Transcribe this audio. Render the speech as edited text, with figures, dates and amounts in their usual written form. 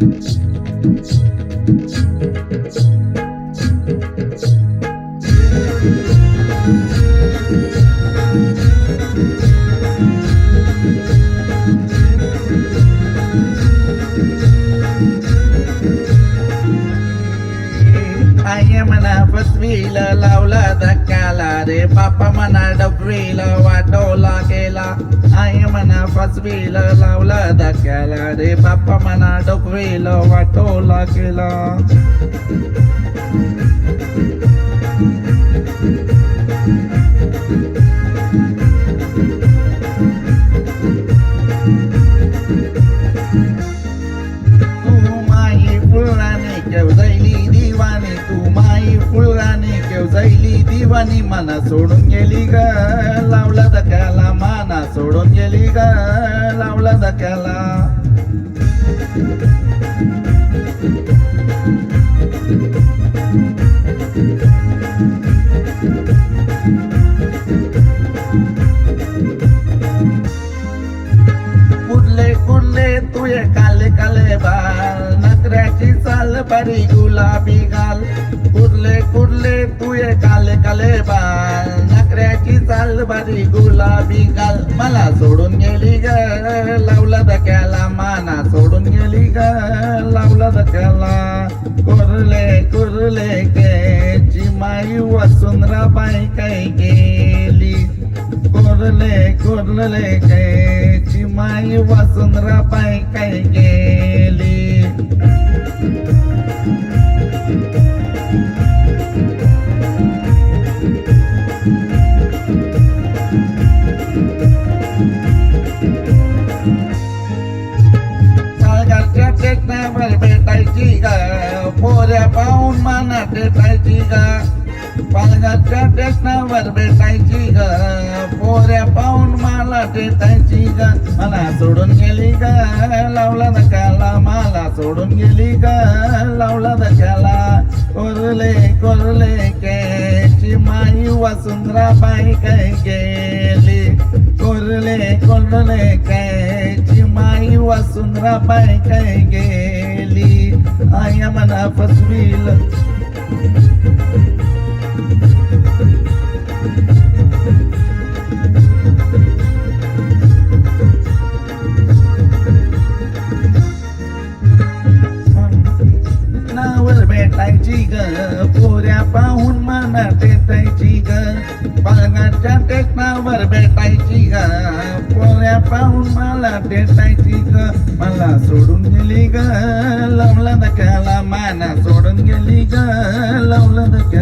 आई म्हणा फसवीला लावला धक्क्याला रे बापा म्हणा डबवीला वाटवला गेला. आई म्हणा फसवीला लावला धक्क्याला रे बापा म्हणा डबवीला वाटवला गेला. तू माई फुलाने केव जायली दिवाणी, तू माई फुलाने केव जायली दिवाणी. मना सोडून गेली ग लावला धक्याला, मना सोडून गेली ग लावला धक्याला. कुर्ले कुर्ले तुये काले काले बाल, नखऱ्याची चाल बारी गुलाबी गाल. कुर्ले कुर्ले तुये काले काले बाल, नखऱ्याची चाल बारी गुलाबी गाल. मला सोडून गेली ग लावला धक्याला, माना सोडून गेली ग लावला धक्याला. कुर्ले कुर्ले के चिमाई वसुंधरा बाई काय गेली. कुर्ले कुर्ले के चिमाई वसुंधरा बाई काय गेली. सालगारच्या टेकण्यावर भेटायची ग, पोऱ्या पाहून मना टेटायची ग. पालघरच्या टेकण्यावर भेटायची ग, पोऱ्या पाहून मला टेटायची ग. मला सोडून गेली ग लावला धक्याला, मला सोडून गेली ग लावला धक्याला. कोरले कोरले के चिमाई वसुंधरा बाई काय गेली. कोरले कोरले के चिमाई वसुंधरा बाई काय गेली. आया मना फसवील नावर भेटायची ग, पोऱ्या पाहून मना टेटायची ग. पालघरच्या टेकनावर भेटायची ग, पोऱ्या पाहून मला टेटायची ग. मला सोडून गेली ग लावला धक्याला, माना सोडून गेली ग लावला धक्याला.